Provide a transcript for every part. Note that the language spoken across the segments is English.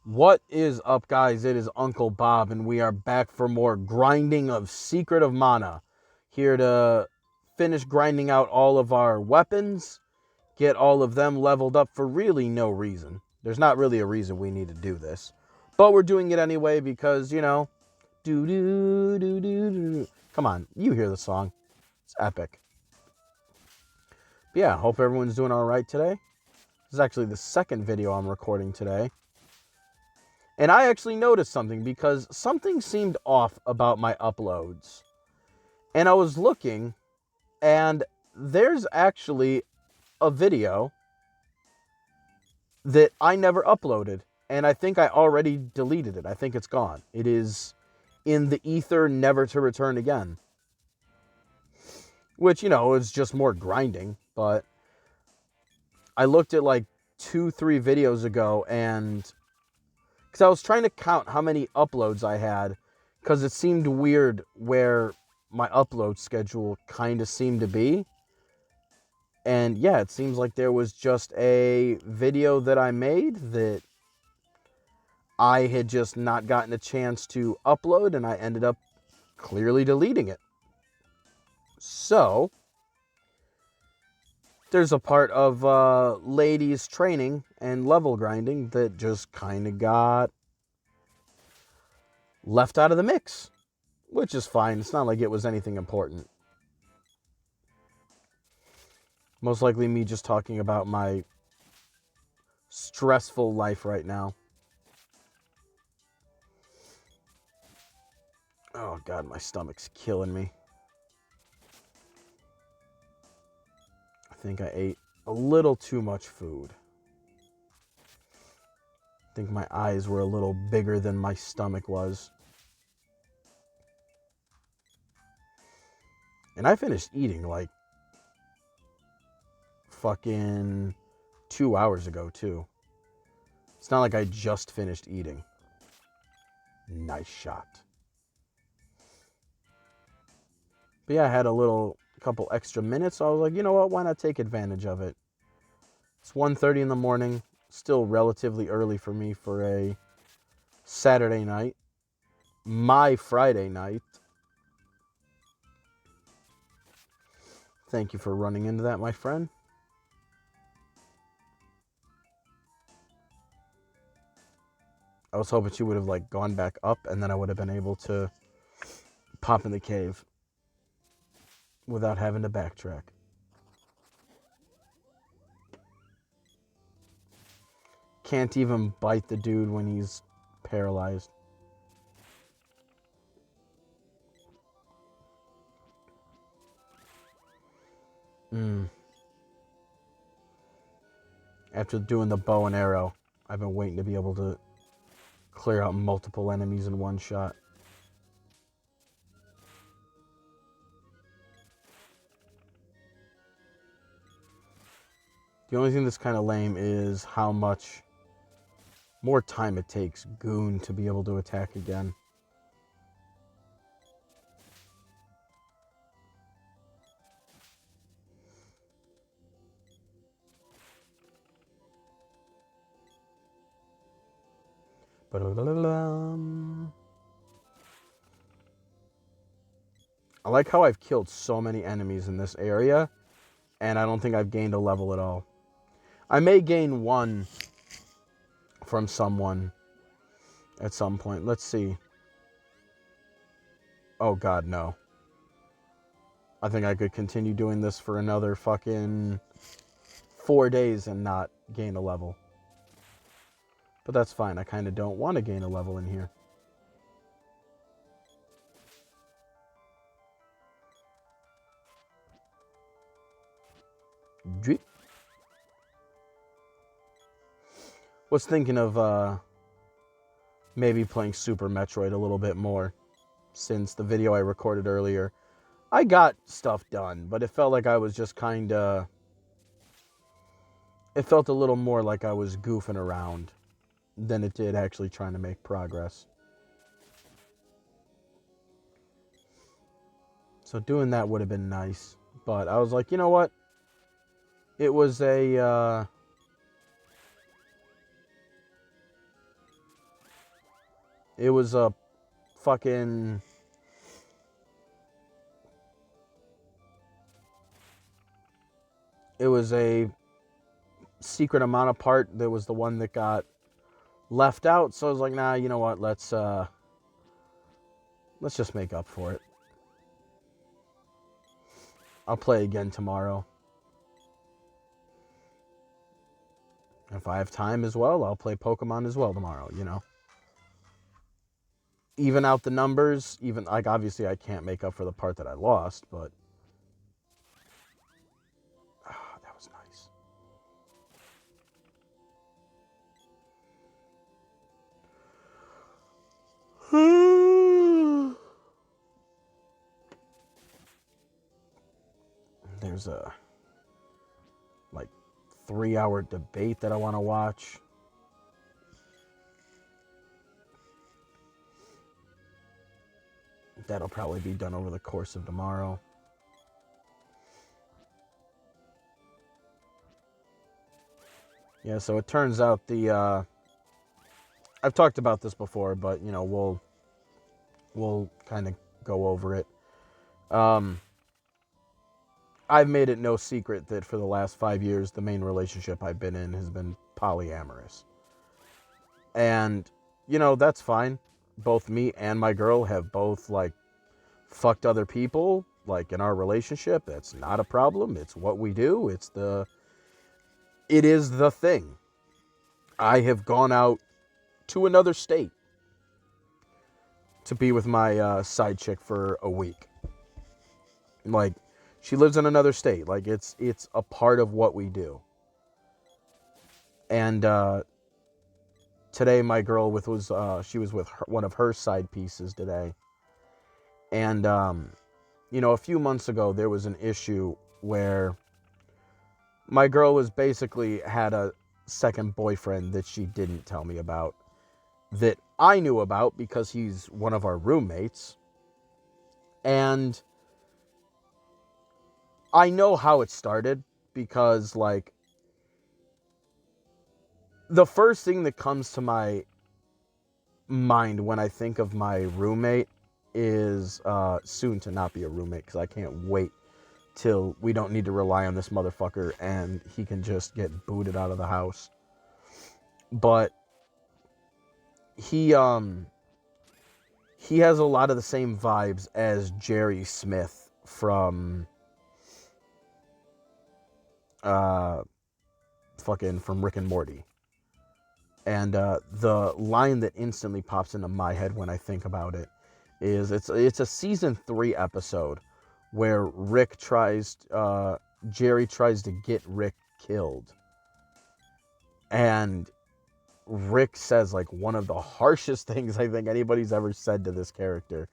What is up, guys? It is Uncle Bob, and we are back for more grinding of Secret of Mana. Here to finish grinding out all of our weapons, get all of them leveled up for really no reason. There's not really a reason we need to do this, but we're doing it anyway because, you know, do do do do do. Come on, you hear the song. It's epic. But yeah, hope everyone's doing all right today. This is actually the second video I'm recording today. And I actually noticed something because something seemed off about my uploads. And I was looking, and there's actually a video that I never uploaded. And I think I already deleted it. I think it's gone. It is in the ether, never to return again. Which, you know, is just more grinding. But I looked at like 2-3 videos ago, and because I was trying to count how many uploads I had, because it seemed weird where my upload schedule kind of seemed to be. And yeah, it seems like there was just a video that I made that I had just not gotten a chance to upload, and I ended up clearly deleting it. So there's a part of ladies training and level grinding that just kind of got left out of the mix, which is fine. It's not like it was anything important. Most likely me just talking about my stressful life right now. Oh God, my stomach's killing me. I think I ate a little too much food. I think my eyes were a little bigger than my stomach was. And I finished eating like fucking 2 hours ago too. It's not like I just finished eating. Nice shot. But yeah, I had a couple extra minutes. So I was like, you know what? Why not take advantage of it? It's 1:30 in the morning. Still relatively early for me for a Saturday night. My Friday night. Thank you for running into that, my friend. I was hoping she would have like gone back up, and then I would have been able to pop in the cave without having to backtrack. Can't even bite the dude when he's paralyzed. After doing the bow and arrow, I've been waiting to be able to clear out multiple enemies in one shot. The only thing that's kind of lame is how much more time it takes Goon to be able to attack again. I like how I've killed so many enemies in this area, and I don't think I've gained a level at all. I may gain one from someone at some point. Let's see. Oh God, no. I think I could continue doing this for another fucking 4 days and not gain a level. But that's fine. I kind of don't want to gain a level in here. Was thinking of maybe playing Super Metroid a little bit more since the video I recorded earlier. I got stuff done, but it felt like I was just kind of... It felt a little more like I was goofing around than it did actually trying to make progress. So doing that would have been nice. But I was like, you know what? It was a... It was a fucking... It was a Secret of Mana part that was the one that got left out. So I was like, nah, you know what? Let's just make up for it. I'll play again tomorrow. If I have time as well, I'll play Pokemon as well tomorrow, you know. Even out the numbers, even, like, obviously I can't make up for the part that I lost, but... Oh, that was nice. There's a, like, 3-hour debate that I want to watch. That'll probably be done over the course of tomorrow. Yeah, so it turns out the, I've talked about this before, but, you know, we'll kind of go over it. I've made it no secret that for the last 5 years, the main relationship I've been in has been polyamorous. And, you know, that's fine. Both me and my girl have both, like, fucked other people, like, in our relationship. That's not a problem. It's what we do. It is the thing. I have gone out to another state to be with my side chick for a week. Like, she lives in another state. Like, it's a part of what we do. And today my girl she was with one of her side pieces today. And you know, a few months ago there was an issue where my girl was basically had a second boyfriend that she didn't tell me about, that I knew about because he's one of our roommates. And I know how it started because, like, the first thing that comes to my mind when I think of my roommate is soon to not be a roommate, because I can't wait till we don't need to rely on this motherfucker and he can just get booted out of the house. But he has a lot of the same vibes as Jerry Smith from from Rick and Morty. And the line that instantly pops into my head when I think about it is it's a season 3 episode where Jerry tries to get Rick killed. And Rick says, like, one of the harshest things I think anybody's ever said to this character.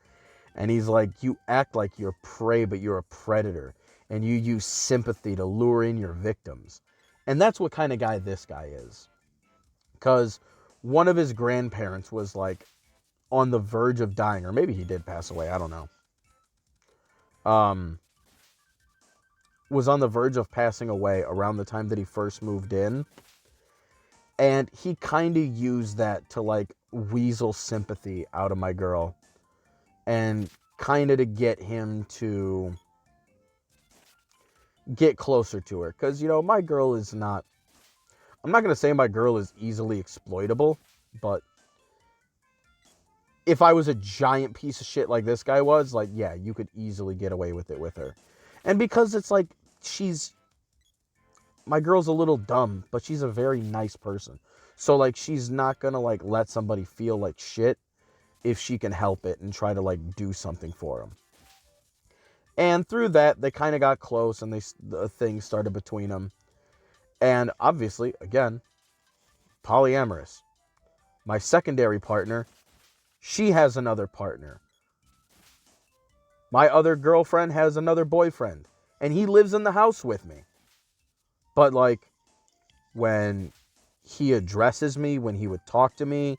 And he's like, you act like you're prey, but you're a predator. And you use sympathy to lure in your victims. And that's what kind of guy this guy is. Because one of his grandparents was, like, on the verge of dying. Or maybe he did pass away. I don't know. Was on the verge of passing away around the time that he first moved in. And he kind of used that to, like, weasel sympathy out of my girl. And kind of to get him to get closer to her. Because, you know, my girl is not... I'm not going to say my girl is easily exploitable. But if I was a giant piece of shit like this guy was, like, yeah, you could easily get away with it with her. And because it's like, my girl's a little dumb, but she's a very nice person. So, like, she's not going to, like, let somebody feel like shit if she can help it and try to, like, do something for them. And through that, they kind of got close and the thing started between them. And obviously, again, polyamorous. My secondary partner, she has another partner. My other girlfriend has another boyfriend. And he lives in the house with me. But, like, when he addresses me, when he would talk to me,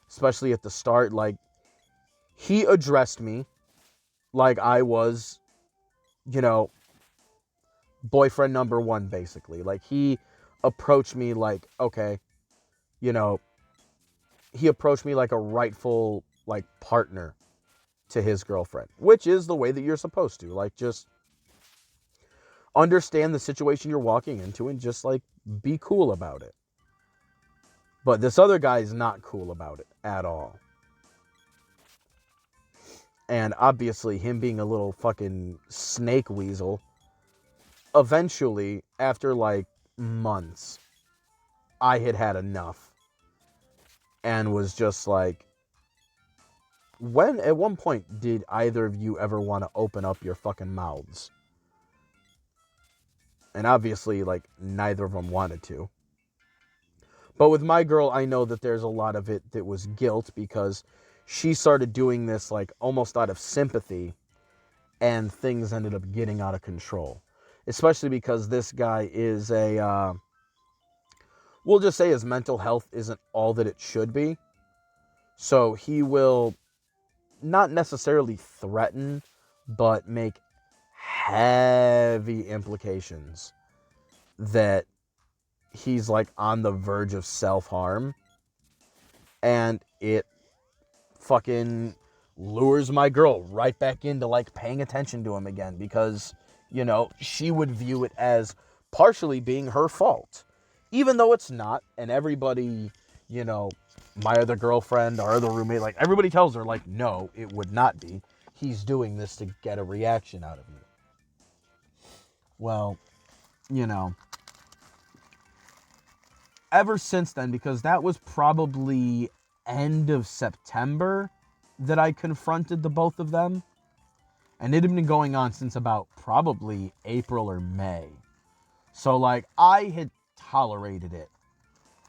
especially at the start, like, he addressed me like I was, you know, boyfriend number 1, basically. Like, he approached me like, okay, you know, he approached me like a rightful like partner to his girlfriend, which is the way that you're supposed to. Like, just understand the situation you're walking into and just like be cool about it. But this other guy is not cool about it at all. And obviously, him being a little fucking snake weasel, eventually, after like months, I had enough and was just like, at one point, did either of you ever want to open up your fucking mouths? And obviously, like, neither of them wanted to. But with my girl, I know that there's a lot of it that was guilt, because she started doing this, like, almost out of sympathy, and things ended up getting out of control. Especially because this guy is we'll just say his mental health isn't all that it should be. So he will not necessarily threaten, but make heavy implications that he's like on the verge of self-harm, and it fucking lures my girl right back into like paying attention to him again, because, you know, she would view it as partially being her fault, even though it's not. And everybody, you know, my other girlfriend, our other roommate, like, everybody tells her, like, no, it would not be. He's doing this to get a reaction out of you. Well, you know, ever since then, because that was probably end of September that I confronted the both of them. And it had been going on since about probably April or May. So, like, I had tolerated it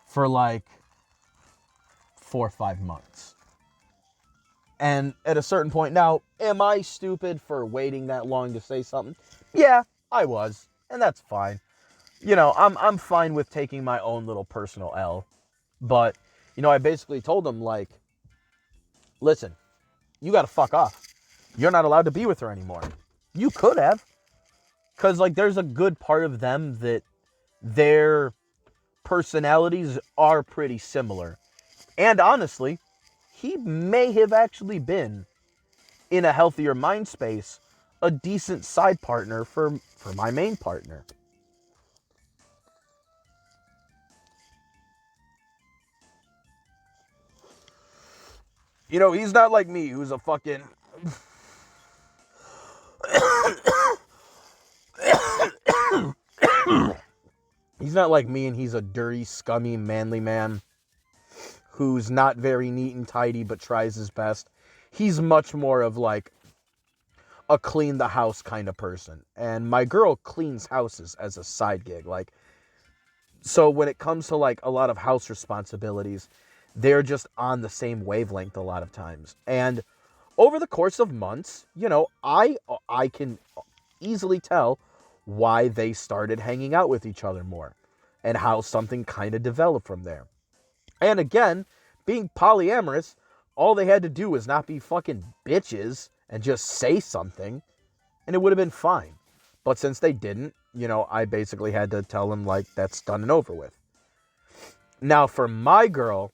for like 4 or 5 months. And at a certain point, now, am I stupid for waiting that long to say something? Yeah, I was. And that's fine. You know, I'm fine with taking my own little personal L. But, you know, I basically told them, like, listen, you gotta fuck off. You're not allowed to be with her anymore. You could have. Because, like, there's a good part of them that their personalities are pretty similar. And honestly, he may have actually been, in a healthier mind space, a decent side partner for my main partner. You know, he's not like me, who's a fucking... He's not like me, and he's a dirty, scummy, manly man who's not very neat and tidy but tries his best. He's much more of like a clean the house kind of person. And my girl cleans houses as a side gig. Like, so when it comes to like a lot of house responsibilities, they're just on the same wavelength a lot of times. And over the course of months, you know, I can easily tell why they started hanging out with each other more, and how something kind of developed from there. And again, being polyamorous, all they had to do was not be fucking bitches and just say something, and it would have been fine. But since they didn't, you know, I basically had to tell them, like, that's done and over with. Now, for my girl,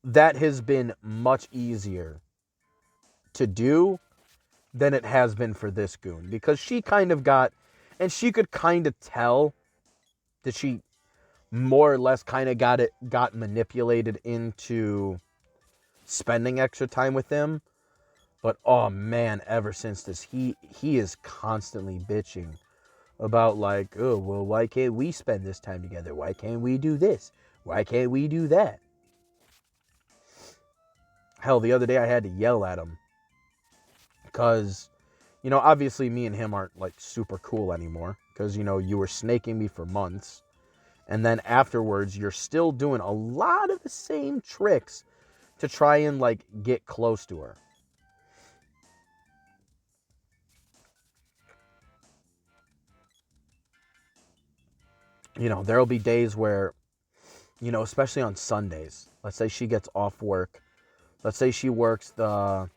that has been much easier to do than it has been for this goon, because she kind of got, and she could kind of tell that she more or less kind of got manipulated into spending extra time with him. But oh man, ever since this, he is constantly bitching about, like, oh, well, why can't we spend this time together? Why can't we do this? Why can't we do that? Hell, the other day I had to yell at him because, you know, obviously me and him aren't like super cool anymore, because, you know, you were snaking me for months. And then afterwards, you're still doing a lot of the same tricks to try and, like, get close to her. You know, there'll be days where, you know, especially on Sundays, let's say she gets off work. Let's say she works because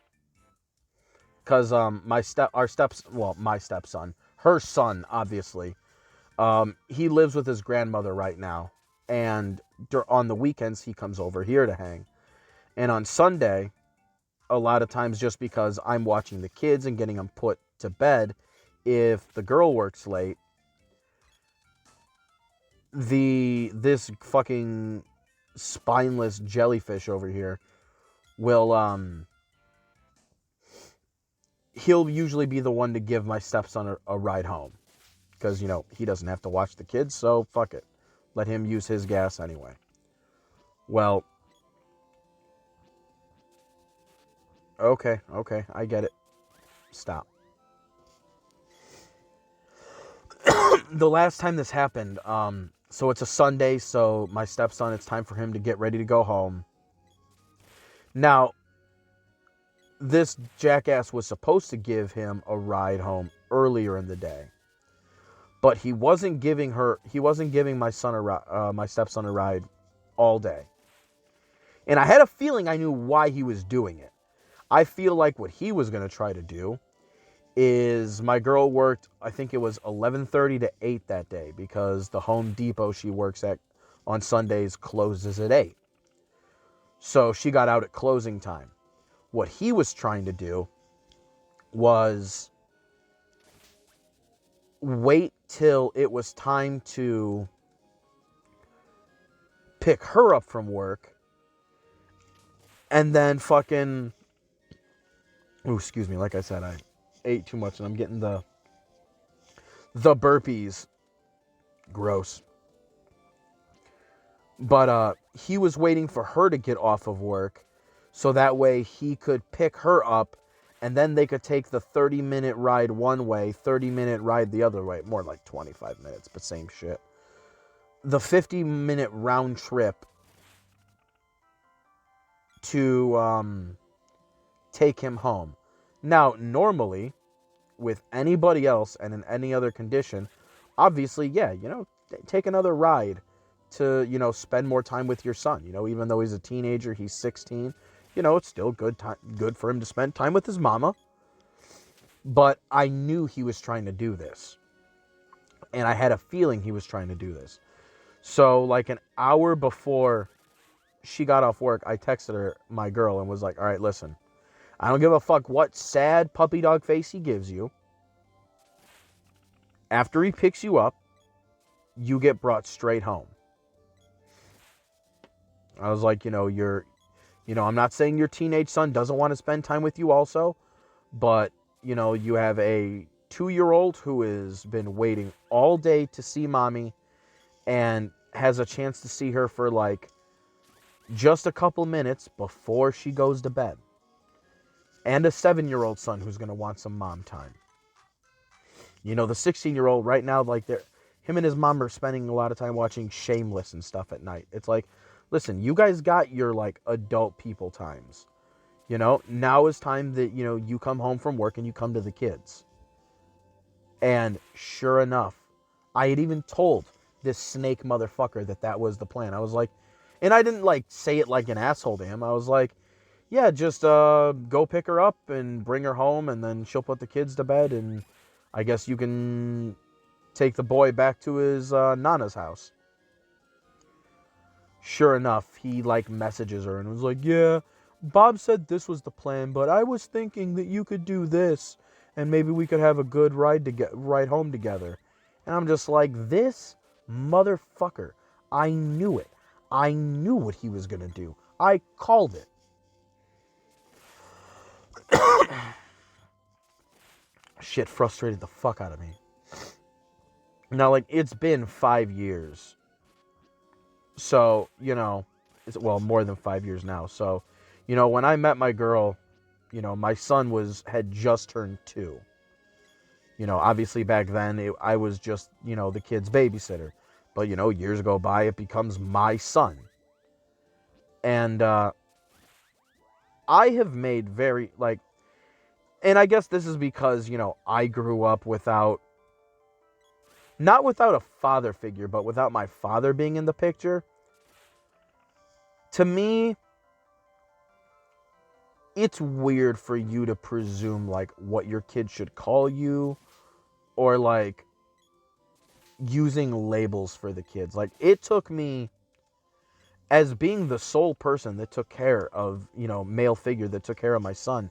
my stepson, her son, obviously, he lives with his grandmother right now. And on the weekends, he comes over here to hang. And on Sunday, a lot of times just because I'm watching the kids and getting them put to bed, if the girl works late, this fucking spineless jellyfish over here will he'll usually be the one to give my stepson a ride home, because he doesn't have to watch the kids, so fuck it, let him use his gas anyway. Well, okay, I get it. Stop. The last time this happened, so it's a Sunday, so my stepson, it's time for him to get ready to go home. Now, this jackass was supposed to give him a ride home earlier in the day, but he wasn't giving my stepson a ride all day. And I had a feeling I knew why he was doing it. I feel like what he was going to try to do is, my girl worked, I think it was 11:30 to 8 that day, because the Home Depot she works at on Sundays closes at 8. So she got out at closing time. What he was trying to do was wait till it was time to pick her up from work, and then fucking... Oh, excuse me, like I said, I ate too much and I'm getting the burpees. Gross. But he was waiting for her to get off of work, so that way he could pick her up, and then they could take the 30-minute ride one way, 30-minute ride the other way. More like 25 minutes, but same shit. The 50-minute round trip to take him home. Now, normally, with anybody else and in any other condition, obviously, yeah, take another ride to, spend more time with your son. Even though he's a teenager, he's 16, it's still good for him to spend time with his mama. But I knew he was trying to do this. And I had a feeling he was trying to do this. So, like an hour before she got off work, I texted her, my girl, and was like, all right, listen, I don't give a fuck what sad puppy dog face he gives you. After he picks you up, you get brought straight home. I was like, I'm not saying your teenage son doesn't want to spend time with you also, but, you have a 2-year-old who has been waiting all day to see mommy and has a chance to see her for like just a couple minutes before she goes to bed. And a 7-year-old son who's going to want some mom time. The 16-year-old right now, like him and his mom are spending a lot of time watching Shameless and stuff at night. It's like, listen, you guys got your like adult people times. Now is time that, you come home from work and you come to the kids. And sure enough, I had even told this snake motherfucker that was the plan. I was like, and I didn't like say it like an asshole to him. I was like, yeah, just go pick her up and bring her home, and then she'll put the kids to bed, and I guess you can take the boy back to his nana's house. Sure enough, he like messages her and was like, yeah, Bob said this was the plan, but I was thinking that you could do this, and maybe we could have a good ride home together. And I'm just like, this motherfucker, I knew it. I knew what he was going to do. I called it. Shit frustrated the fuck out of me. Now, like, it's been 5 years. So, it's, well, more than 5 years now. So, when I met my girl, my son had just turned 2. Obviously back then, I was just, the kid's babysitter. But, years go by, it becomes my son. And I have made very, like, and I guess this is because, I grew up not without a father figure, but without my father being in the picture. To me, it's weird for you to presume, like, what your kid should call you, or, like, using labels for the kids. Like, it took me as being the sole person that took care of, male figure that took care of my son,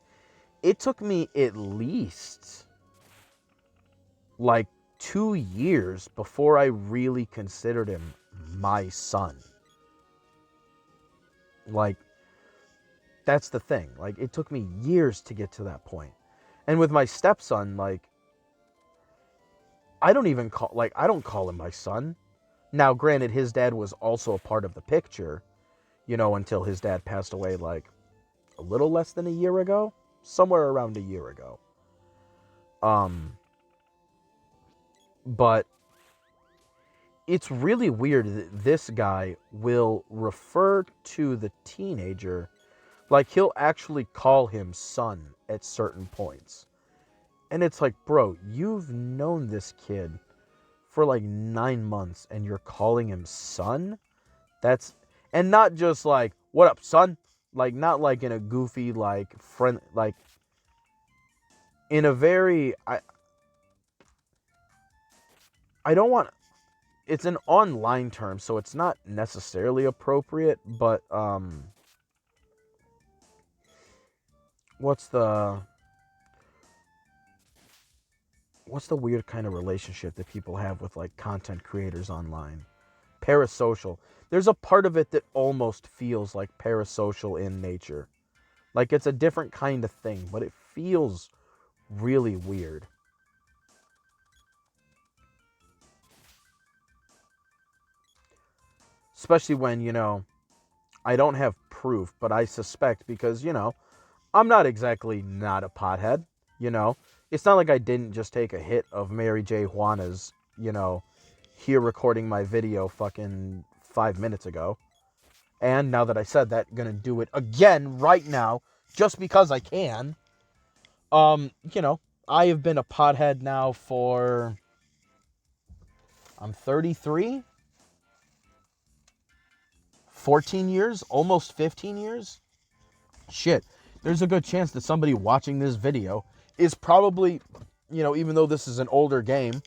it took me at least like 2 years before I really considered him my son. Like, that's the thing. Like, it took me years to get to that point. And with my stepson, like, I don't call him my son. Now, granted, his dad was also a part of the picture, until his dad passed away, like, a little less than a year ago, somewhere around a year ago. But it's really weird that this guy will refer to the teenager, like, he'll actually call him son at certain points. And it's like, bro, you've known this kid for like 9 months and you're calling him son? And not just like, what up, son? Like, not like in a goofy, like, friend, like, in a very, I don't want, it's an online term, so it's not necessarily appropriate, but, what's the weird kind of relationship that people have with, like, content creators online? Parasocial. There's a part of it that almost feels like parasocial in nature. Like, it's a different kind of thing, but it feels really weird. Especially when, I don't have proof, but I suspect because, I'm not exactly not a pothead, It's not like I didn't just take a hit of Mary J. Juana's, here recording my video fucking 5 minutes ago. And now that I said that, gonna do it again right now, just because I can. I have been a pothead now for, I'm 33, 14 years, almost 15 years. Shit, there's a good chance that somebody watching this video is probably, even though this is an older game,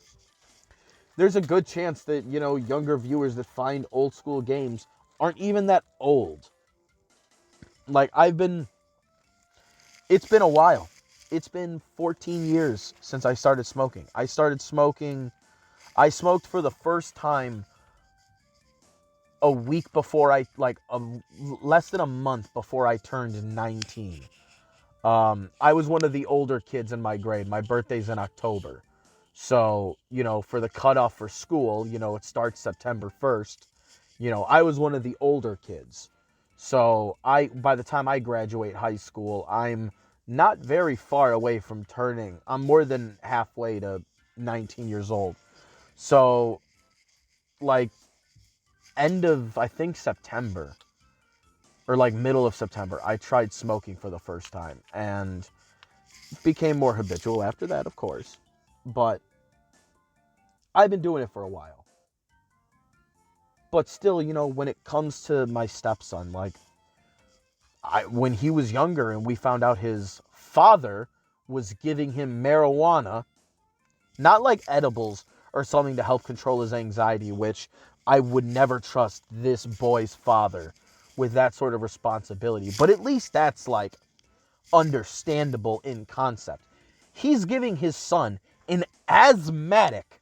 there's a good chance that, younger viewers that find old school games aren't even that old. Like, it's been a while. It's been 14 years since I started smoking. I smoked for the first time a week before less than a month before I turned 19. I was one of the older kids in my grade. My birthday's in October. So, for the cutoff for school, it starts September 1st. I was one of the older kids. So, by the time I graduate high school, I'm not very far away from I'm more than halfway to 19 years old. So, like, end of, I think, September, or like middle of September, I tried smoking for the first time and became more habitual after that, of course. But I've been doing it for a while. But still, when it comes to my stepson, like, when he was younger and we found out his father was giving him marijuana, not like edibles or something to help control his anxiety, which I would never trust this boy's father with that sort of responsibility. But at least that's, like, understandable in concept. He's giving his son an asthmatic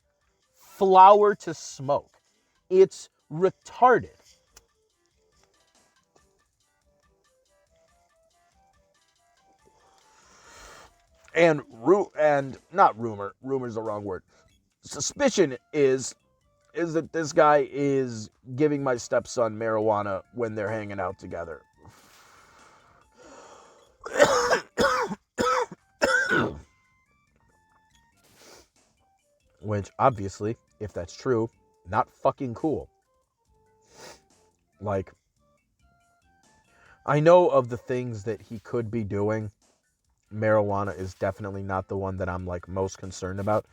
flower to smoke. It's retarded. And not rumor's the wrong word. Suspicion is that this guy is giving my stepson marijuana when they're hanging out together. Which, obviously, if that's true, not fucking cool. Like, I know of the things that he could be doing. Marijuana is definitely not the one that I'm, like, most concerned about.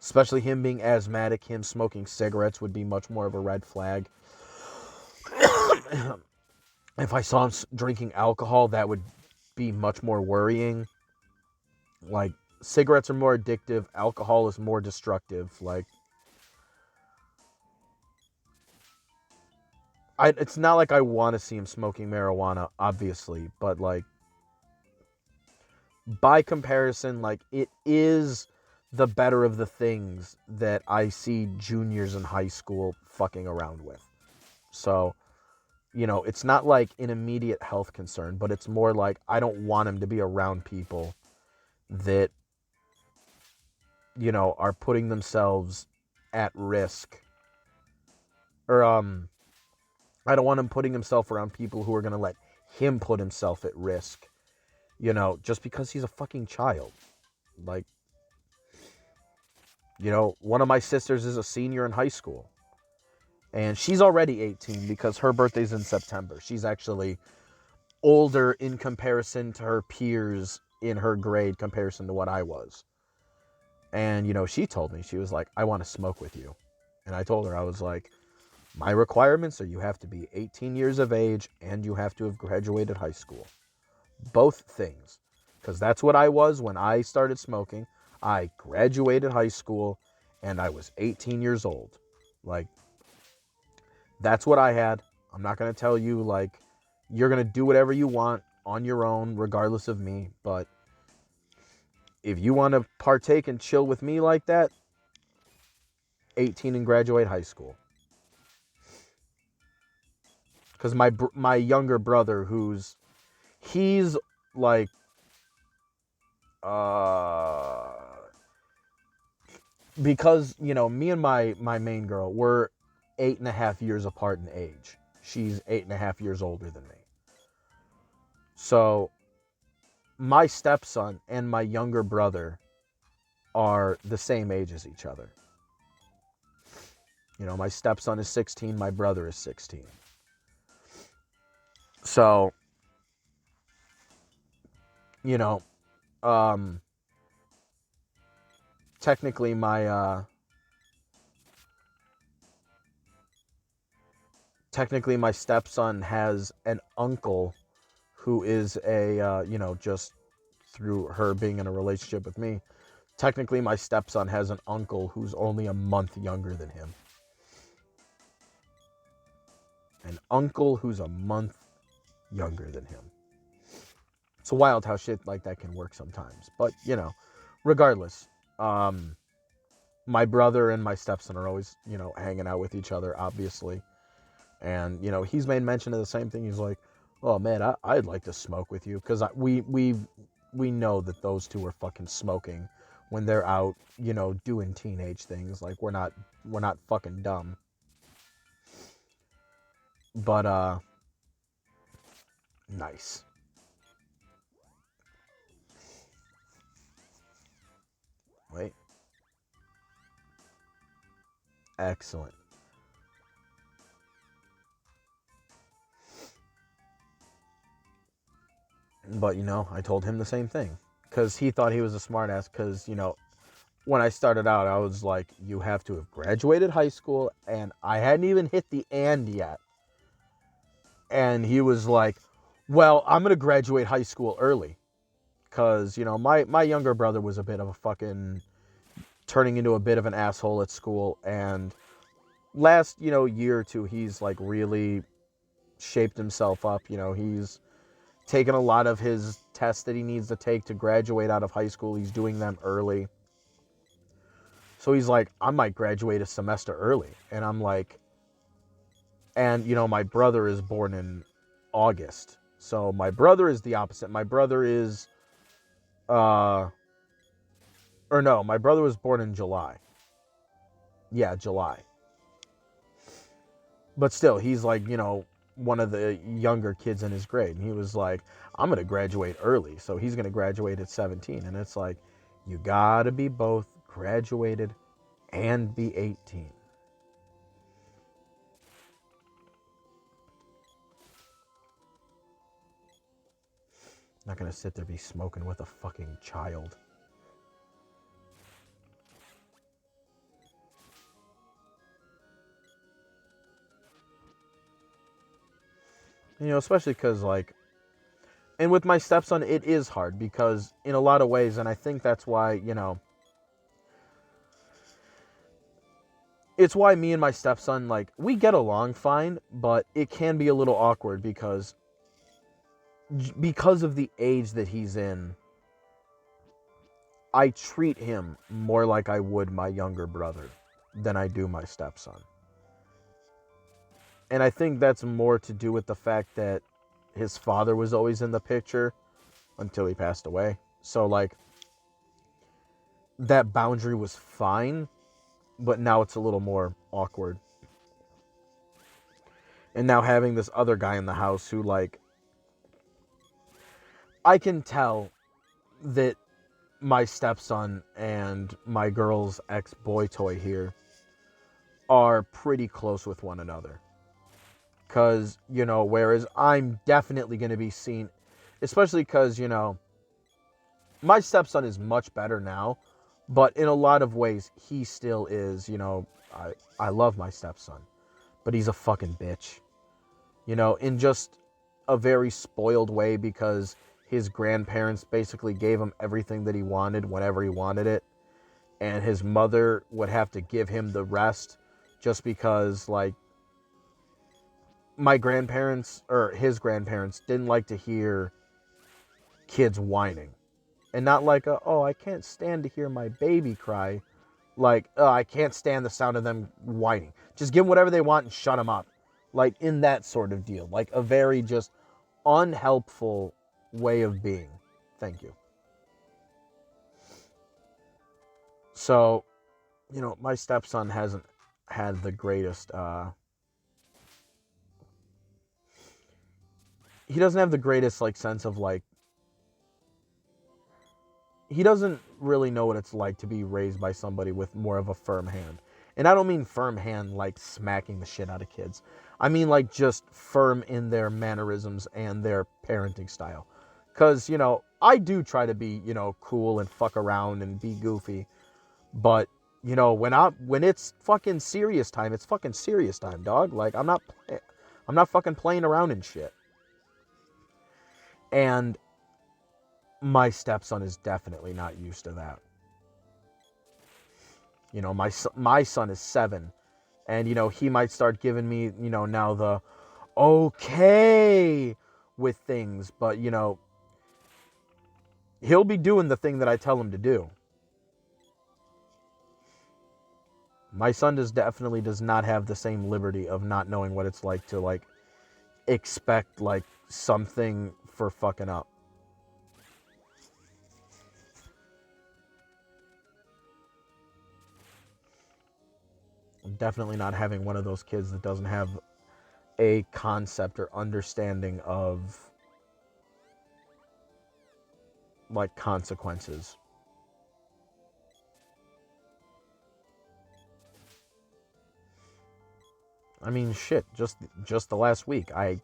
Especially him being asthmatic, him smoking cigarettes would be much more of a red flag. If I saw him drinking alcohol, that would be much more worrying. Like, cigarettes are more addictive, alcohol is more destructive. Like, it's not like I want to see him smoking marijuana, obviously, but like by comparison, like it is the better of the things that I see juniors in high school fucking around with. So, it's not like an immediate health concern, but it's more like I don't want him to be around people that, are putting themselves at risk. Or I don't want him putting himself around people who are going to let him put himself at risk, just because he's a fucking child. Like, one of my sisters is a senior in high school. And she's already 18 because her birthday's in September. She's actually older in comparison to her peers in her grade comparison to what I was. And, she told me, she was like, I want to smoke with you. And I told her, I was like, my requirements are you have to be 18 years of age and you have to have graduated high school. Both things. Because that's what I was when I started smoking. I graduated high school and I was 18 years old. Like, that's what I had. I'm not going to tell you, like, you're going to do whatever you want on your own, regardless of me. But if you want to partake and chill with me like that, 18 and graduate high school. Because my younger brother, he's like, because, me and my main girl, we're 8.5 years apart in age. She's 8.5 years older than me. So my stepson and my younger brother are the same age as each other. My stepson is 16, my brother is 16. So, technically my stepson has an uncle who is just through her being in a relationship with me. Technically, my stepson has an uncle who's only a month younger than him. An uncle who's a month younger than him. It's wild how shit like that can work sometimes. But, regardless, my brother and my stepson are always, hanging out with each other, obviously. And, he's made mention of the same thing. He's like, oh, man, I'd like to smoke with you. Because we know that those two are fucking smoking when they're out, doing teenage things. Like, we're not fucking dumb. But, nice. Wait. Excellent. But, I told him the same thing. Because he thought he was a smartass. Because, when I started out, I was like, you have to have graduated high school. And I hadn't even hit the and yet. And he was like, well, I'm going to graduate high school early. Because, my younger brother was a bit of a fucking turning into a bit of an asshole at school. And last, year or two, he's like really shaped himself up. He's taken a lot of his tests that he needs to take to graduate out of high school. He's doing them early. So he's like, I might graduate a semester early. And I'm like, and, my brother is born in August. So my brother is the opposite. My brother is, my brother was born in July. Yeah, July. But still, he's like, one of the younger kids in his grade. And he was like, I'm going to graduate early. So he's going to graduate at 17. And it's like, you got to be both graduated and be 18. I'm not going to sit there be smoking with a fucking child. Especially because, like, and with my stepson, it is hard because in a lot of ways, and I think that's why, it's why me and my stepson, like, we get along fine, but it can be a little awkward because of the age that he's in. I treat him more like I would my younger brother than I do my stepson. And I think that's more to do with the fact that his father was always in the picture until he passed away. So, like, that boundary was fine, but now it's a little more awkward. And now having this other guy in the house who, like, I can tell that my stepson and my girl's ex-boy toy here are pretty close with one another. Because, whereas I'm definitely going to be seen, especially because, my stepson is much better now, but in a lot of ways, he still is, I love my stepson, but he's a fucking bitch, in just a very spoiled way because his grandparents basically gave him everything that he wanted whenever he wanted it. And his mother would have to give him the rest just because, like, my grandparents, or his grandparents, didn't like to hear kids whining. And not like, oh, I can't stand to hear my baby cry. Like, oh, I can't stand the sound of them whining. Just give them whatever they want and shut them up. Like, in that sort of deal. Like, a very just unhelpful way of being. Thank you. So, my stepson hasn't had the greatest, he doesn't have the greatest, like, sense of, like, he doesn't really know what it's like to be raised by somebody with more of a firm hand. And I don't mean firm hand like smacking the shit out of kids. I mean, like, just firm in their mannerisms and their parenting style. Because, I do try to be, cool and fuck around and be goofy. But, when it's fucking serious time, it's fucking serious time, dog. Like, I'm not fucking playing around and shit. And my stepson is definitely not used to that. My son is 7. And, he might start giving me, now the okay with things. But, he'll be doing the thing that I tell him to do. My son definitely does not have the same liberty of not knowing what it's like to, like, expect, like, something for fucking up. I'm definitely not having one of those kids that doesn't have a concept or understanding of, like, consequences. I mean, shit, just the last week, I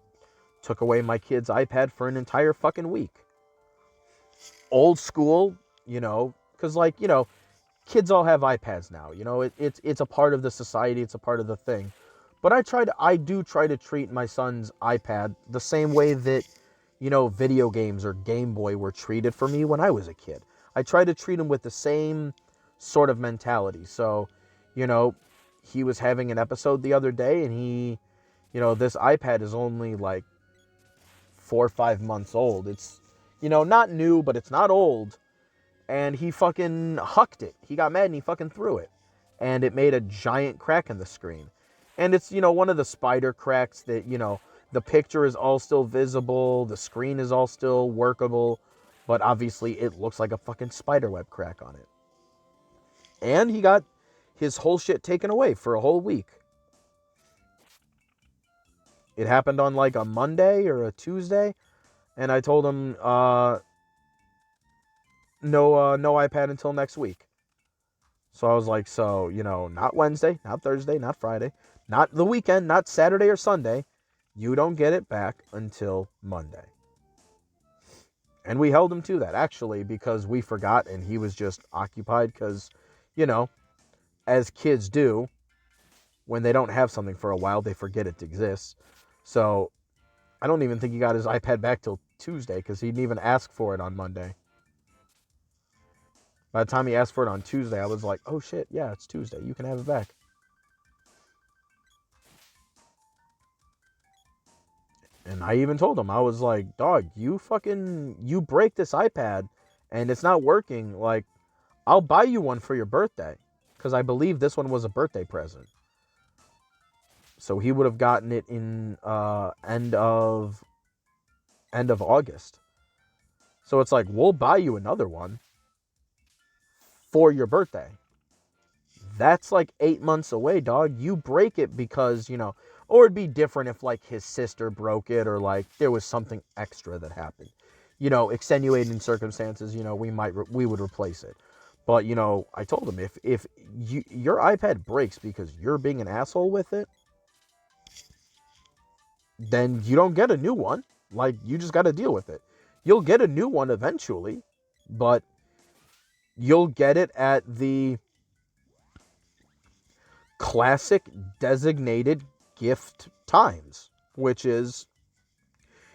took away my kid's iPad for an entire fucking week. Old school, because, like, kids all have iPads now. It's a part of the society. It's a part of the thing. But I do try to treat my son's iPad the same way that, video games or Game Boy were treated for me when I was a kid. I try to treat him with the same sort of mentality. So, he was having an episode the other day, and this iPad is only like 4 or 5 months old. It's, not new, but it's not old. And he fucking hucked it. He got mad and he fucking threw it. And it made a giant crack in the screen. And it's, one of the spider cracks that, the picture is all still visible. The screen is all still workable. But obviously it looks like a fucking spiderweb crack on it. And he got his whole shit taken away for a whole week. It happened on like a Monday or a Tuesday. And I told him, no iPad until next week. So I was like, so, not Wednesday, not Thursday, not Friday, not the weekend, not Saturday or Sunday. You don't get it back until Monday. And we held him to that, actually, because we forgot and he was just occupied because, as kids do, when they don't have something for a while, they forget it exists. So I don't even think he got his iPad back till Tuesday because he didn't even ask for it on Monday. By the time he asked for it on Tuesday, I was like, oh shit, yeah, it's Tuesday. You can have it back. And I even told him, I was like, dog, you break this iPad and it's not working. Like, I'll buy you one for your birthday. Because I believe this one was a birthday present. So he would have gotten it in end of August. So it's like, we'll buy you another one for your birthday. That's like 8 months away, dog. You break it because, or it'd be different if like his sister broke it or like there was something extra that happened. Extenuating circumstances, we would replace it. But, I told him if your iPad breaks because you're being an asshole with it, then you don't get a new one. Like, you just got to deal with it. You'll get a new one eventually, but you'll get it at the classic designated gift times, which is,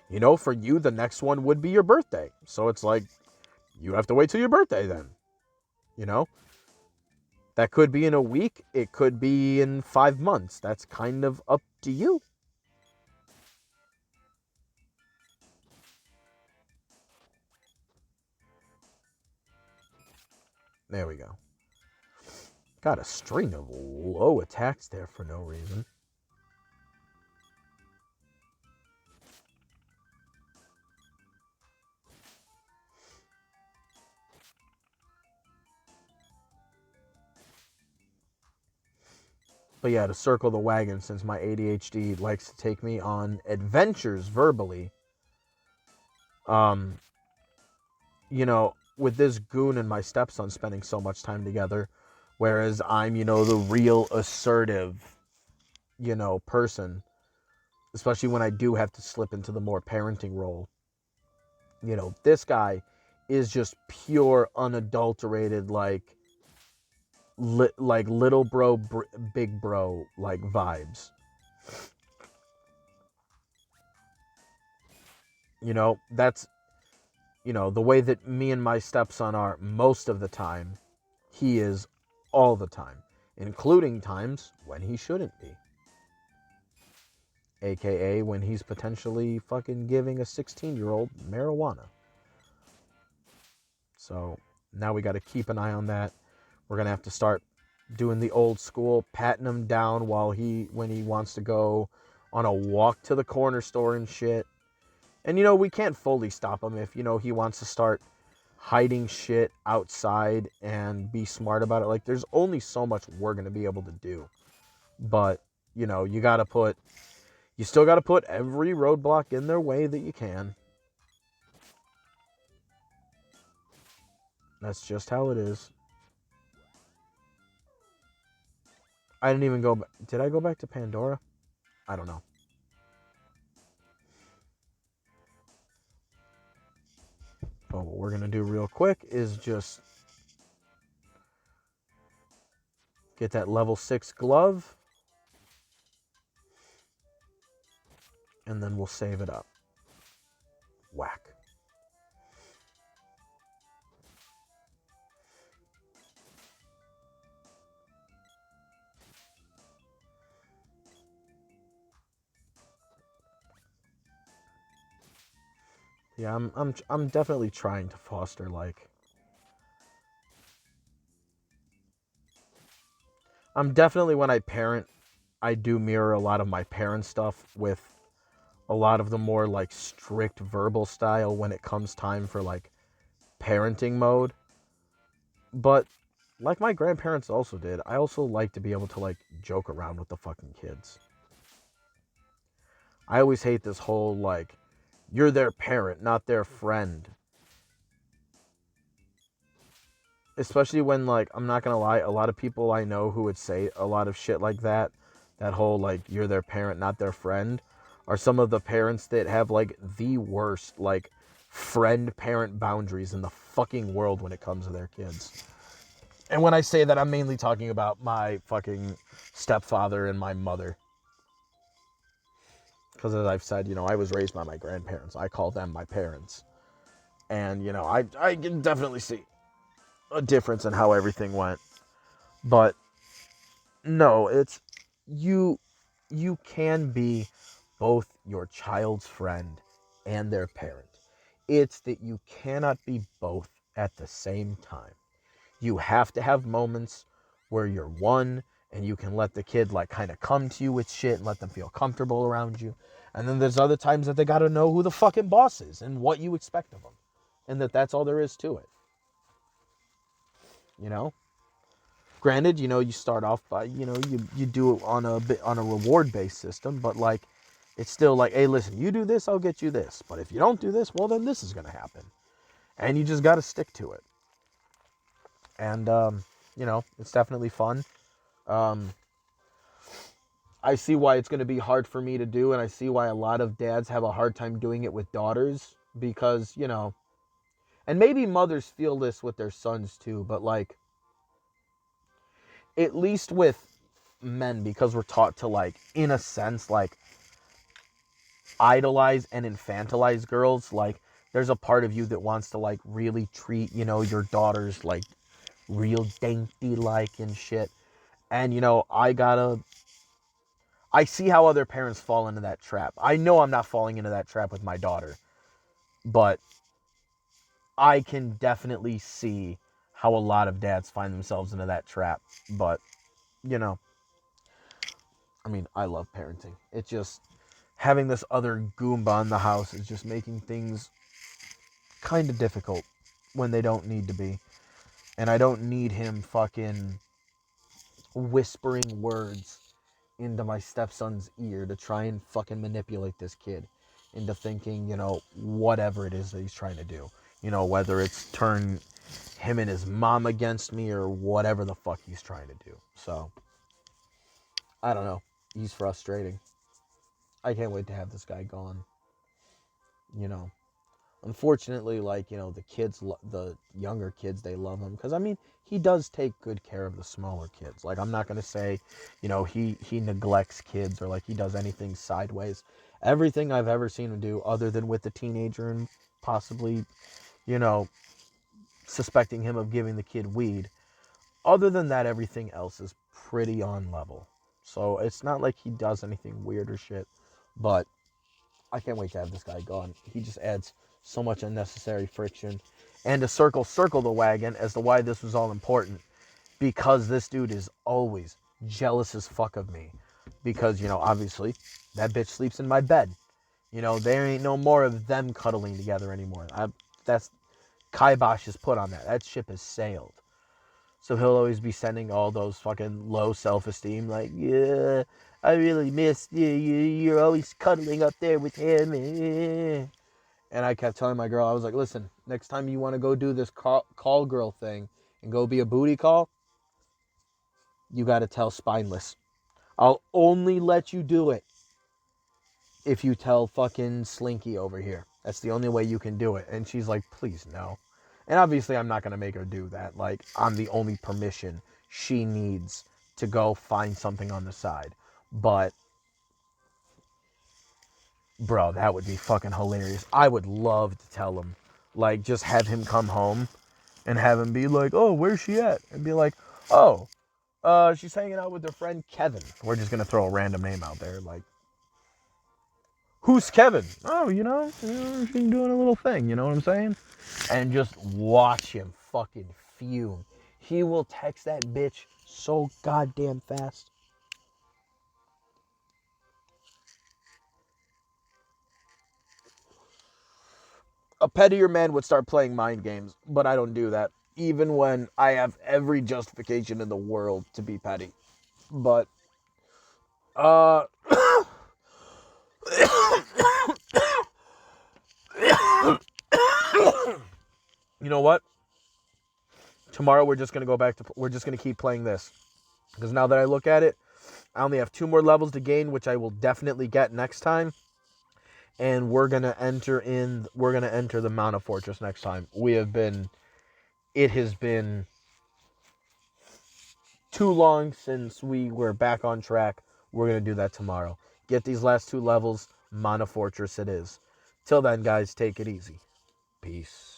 for you, the next one would be your birthday. So it's like, you have to wait till your birthday then, you know? That could be in a week. It could be in 5 months. That's kind of up to you. There we go. Got a string of low attacks there for no reason. But yeah, to circle the wagon, since my ADHD likes to take me on adventures verbally, um, with this goon and my stepson spending so much time together, whereas I'm, the real assertive, person, especially when I do have to slip into the more parenting role. This guy is just pure, unadulterated, like little bro, big bro, like vibes. That's, the way that me and my stepson are most of the time, he is all the time, including times when he shouldn't be. AKA when he's potentially fucking giving a 16-year-old marijuana. So now we got to keep an eye on that. We're going to have to start doing the old school, patting him down when he wants to go on a walk to the corner store and shit. And, we can't fully stop him if, he wants to start hiding shit outside and be smart about it. Like, there's only so much we're going to be able to do. But, you still got to put every roadblock in their way that you can. That's just how it is. I didn't even go... Did I go back to Pandora? I don't know. But what we're going to do real quick is just get that level 6 glove. And then we'll save it up. Whack. Yeah, I'm definitely trying to foster, like... I'm definitely, when I parent, I do mirror a lot of my parent stuff with a lot of the more, like, strict verbal style when it comes time for, like, parenting mode. But, like my grandparents also did, I also like to be able to, like, joke around with the fucking kids. I always hate this whole, like, you're their parent, not their friend. Especially when, like, I'm not gonna lie, a lot of people I know who would say a lot of shit like that whole, like, you're their parent, not their friend, are some of the parents that have, like, the worst, like, friend-parent boundaries in the fucking world when it comes to their kids. And when I say that, I'm mainly talking about my fucking stepfather and my mother. Because as I've said, I was raised by my grandparents. I call them my parents. And, I can definitely see a difference in how everything went. But, no, it's... You can be both your child's friend and their parent. It's that you cannot be both at the same time. You have to have moments where you're one and you can let the kid like kind of come to you with shit and let them feel comfortable around you. And then there's other times that they got to know who the fucking boss is and what you expect of them. And that's all there is to it. You know? Granted, you start off by, you do it on a reward based system, but like it's still like, hey, listen, you do this, I'll get you this. But if you don't do this, well then this is going to happen. And you just got to stick to it. And it's definitely fun. I see why it's going to be hard for me to do, and I see why a lot of dads have a hard time doing it with daughters because, and maybe mothers feel this with their sons too, but like at least with men, because we're taught to like in a sense like idolize and infantilize girls, like there's a part of you that wants to like really treat your daughters like real dainty like and shit. And I see how other parents fall into that trap. I know I'm not falling into that trap with my daughter, but I can definitely see how a lot of dads find themselves into that trap. But I love parenting. It's just having this other Goomba in the house is just making things kind of difficult when they don't need to be. And I don't need him fucking whispering words into my stepson's ear to try and fucking manipulate this kid into thinking, whatever it is that he's trying to do. Whether it's turn him and his mom against me or whatever the fuck he's trying to do. So, I don't know. He's frustrating. I can't wait to have this guy gone. Unfortunately, like, the kids, the younger kids, they love him. Because, he does take good care of the smaller kids. Like, I'm not going to say, he neglects kids or, like, he does anything sideways. Everything I've ever seen him do, other than with the teenager and possibly, suspecting him of giving the kid weed. Other than that, everything else is pretty on level. So, it's not like he does anything weird or shit. But I can't wait to have this guy gone. He just adds so much unnecessary friction. And to circle the wagon as to why this was all important. Because this dude is always jealous as fuck of me. Because, obviously, that bitch sleeps in my bed. There ain't no more of them cuddling together anymore. That's kibosh is put on that. That ship has sailed. So he'll always be sending all those fucking low self-esteem, like, yeah, I really miss you. You're always cuddling up there with him. And I kept telling my girl, I was like, listen, next time you want to go do this call girl thing and go be a booty call, you got to tell Spineless. I'll only let you do it if you tell fucking Slinky over here. That's the only way you can do it. And she's like, please, no. And obviously, I'm not going to make her do that. Like, I'm the only permission she needs to go find something on the side. But, bro, that would be fucking hilarious. I would love to tell him. Like, just have him come home and have him be like, oh, where's she at? And be like, oh, she's hanging out with her friend Kevin. We're just going to throw a random name out there. Like, who's Kevin? Oh, she's doing a little thing. You know what I'm saying? And just watch him fucking fume. He will text that bitch so goddamn fast. A pettier man would start playing mind games, but I don't do that. Even when I have every justification in the world to be petty. But, you know what? Tomorrow we're just going to we're just going to keep playing this. Because now that I look at it, I only have 2 more levels to gain, which I will definitely get next time. And we're going to enter the Mana Fortress next time. It has been too long since we were back on track. We're going to do that tomorrow. Get these last 2 levels, Mana Fortress it is. Till then, guys, take it easy. Peace.